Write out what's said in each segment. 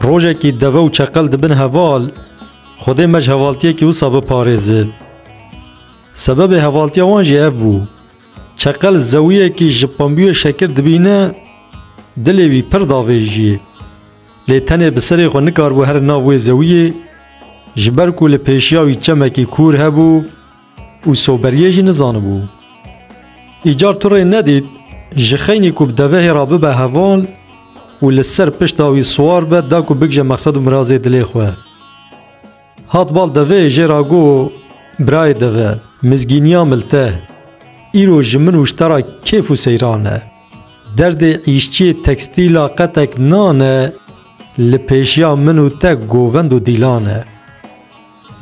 روژه کی دوه و چقل دبن هوال خودی مج هوالتیه کی وصا بپارێزه. سبب هوالتیا وان جی اف بو چقل زویه کی جپانبیو شکر دبینه دلوی پر داویجیه لی تنه بسری خو نکار بو هر ناوی زویه جبر کو لپیشیاوی چمکی کور هبو و سوبریه جی نزانه بو. ایجار توره ندید جخینی کو بدوه رابه به هوال و لسر پشتاوی سوار به دا کو بگجه مقصد و مرازه دلی خواه. هات بال دوه جراغو برای دوه مزگینیا ملته ایرو جمن وشترا کیف و سیرانه درد ایشچی تکستیلا قتک نانه لپیشیا منو تک گووند و دیلانه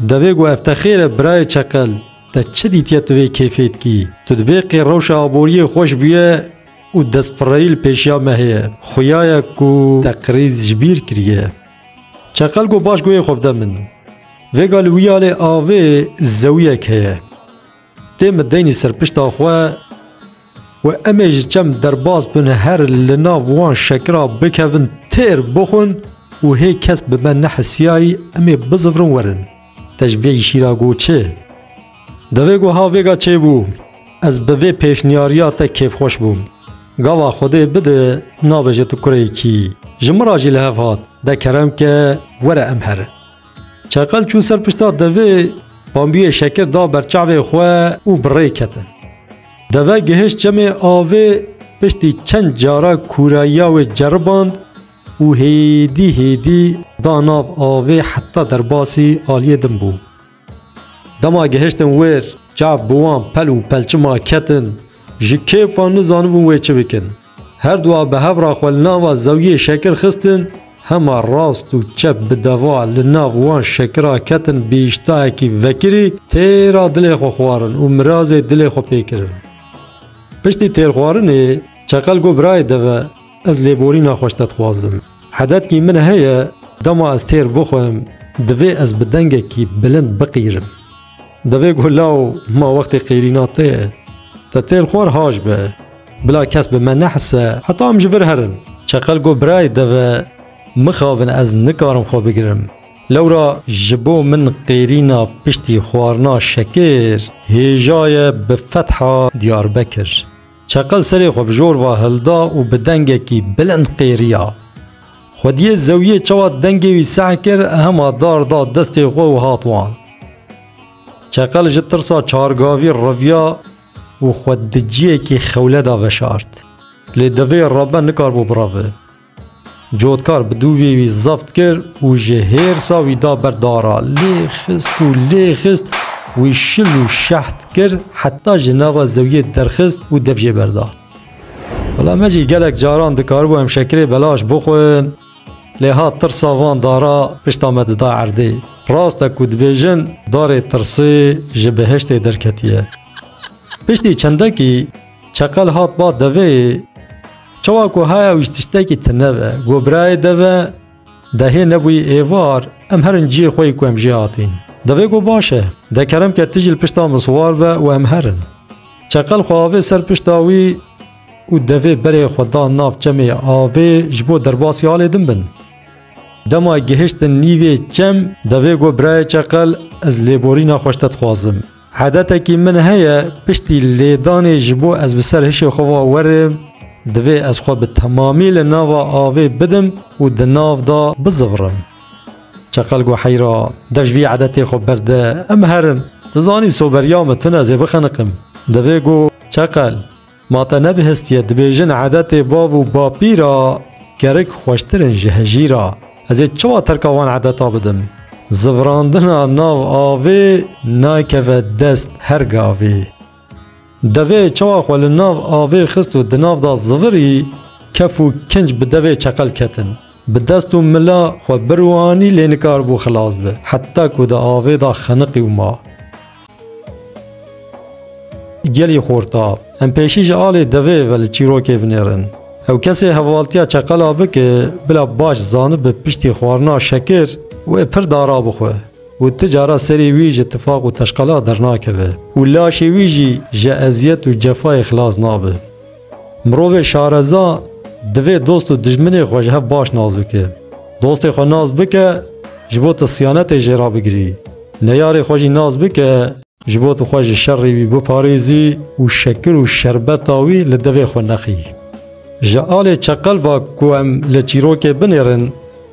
دوه گو افتخیر برای چقل تا چه دیتیه توی کیفیت کی تو دبیقی روش آبوری خوش بیه و دست فرایل پیشیا مهیه خویای کو تقریز جبیر کریه چقل گو باش گوی خوب دمن وگال ویال آوه زویه که تیم دینی سرپشتا خواه و امیج چم درباز بن هر لناو وان شکرا بکوین تیر بخون و هی کس بمن نحسیایی امی بزفرون ورن تجویه شیرا گو چه؟ دوی گو ها وگا چه بو؟ از بوی پیشنیاریات کیف خوش بوم گاوا خوده بده نابجه تو کره کی جمراجی لحف هات ده کرم که وره امهره چقل چون سر پشتا دوی بامبیه شکر دا برچاوه خواه و بره کتن دوی گهش جمع آوه پشتی چند جارا کورایی و جرباند و هیدی دا ناف آوه حتی در باسی آلیه دم بو دما گهشتن ویر جاف بوان پل و پلچما کتن جی کیفان نزانبون وی چه بکن هر دوا به هفرا خوالناوا زویه شکر خستن هما راست و چپ بدوا لناو وان شکرا کتن بیشتای کی وکری تیرا دل خو خوارن و مراز دل خو پیکرن پشتی تیر خوارنه چقل گو برای دوه از لیبوری ناخوشتت خوازم حدد کی من هیا دما از تیر بخوهم دوه از بدنگه کی بلند بقیرم دوه گو لاو ما وقت قیریناته تا تیر خوار هاش به بلا کس به من نحسه حتی هم جور هرن چقل گو برای دوه مخابن از نکارم خواه بگیرم لورا جبو من قیرینا پشتی خوارنا شکر هیجای به فتحا دیار بکر چقل سری خوب جور و هلدا و بدنگه کی بلند قیریا خودیه زویه چواد دنگی وی سع کر اهما دار دا دستی خو و هاتوان چقل جترسا چارگاوی رویا و خود دجیه کی خوله دا وشارت لی دوی رابا نکار بو براوه جودکار بدووی وی زفت کر و جهیر ساوی دا بردارا لی خست وی شل و شحت کر حتی جناوا زویه درخست و دفجه بردا ولی مجی گلک جاران دکار بو هم شکری بلاش بخوین لی ها ترسا وان دارا پشتا مددا عرده راستا کود بیجن دار ترسی جبهشت درکتیه پشتی چنده کی چقل هات با دوی چواکو های وشتشته کی تنوه گو برای دوه دهی نبوی ایوار ام هرن جی خوی کو ام جی آتین دوی گو باشه ده کرم که تجیل پشتا مصوار به و ام هرن چقل خواهوه سر پشتاوی و دوی بره خدا ناف چمه آوه جبو درباسی آلی دن بن دما گهشت نیوی چم دوی گو برای چقل از لیبوری ناخوشتت خوازم عادتا کی من هیا پشتی لیدان جبو از بسر هش خوا ورم دوی از خو به تمامی لناوا آوه بدم و دناف دا بزورم چقل گو حیرا دجوی عادتی خو برده ام هرن تزانی سوبریام تنازی بخنقم دوی گو چقل ما تا نبهستیه دبیجن عادتی باو و باپیرا گرک خوشترن جهجیرا از چوا ترکوان عادتا بدم زوراندنا ناو آوه ناکه دست هرگاوه دوی چوا خوال ناو آوه خست و دناو دا زوری کف و کنج بدوی چقل کتن بدست و ملا خو بروانی لینکار بو خلاص به حتی که دا آوه دا خنقی و ما گلی خورتا هم پیشیش آل دوی ولی چیروکی بنیرن او کسی حوالتیا چقلا بکه بلا باش زانه به پشتی خوارنا شکر و پر دارا بخواه و تجارا سری ویج اتفاق و تشقلا در ناکه و لاشی ویجی جا ازیت و جفای اخلاص نابه مروه شارزا دوی دوست و دجمنی خوشها باش ناز بکه دوست خو ناز بکه جبو تصیانت جرا بگری نیار خوشی ناز بکه جبو تو خوش شری بی بپاریزی و شکر و شربت آوی لدوی خو نخی جعال چقل و کوام لچیروک بنرن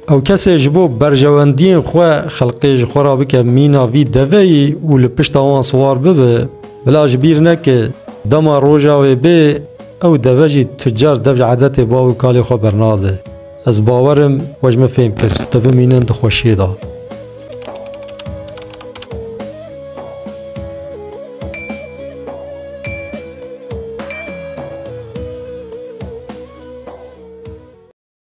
او کسی جبو برجواندین خو خلقی جخورا بکه مینا وی دوی و لپشت آوان سوار ببه بلا جبیر نکه دما روژا و بی او دوجی تجار دوج عادت باو کالی خو برناده از باورم وجمه فهم کرد دبه مینن دخوشی دا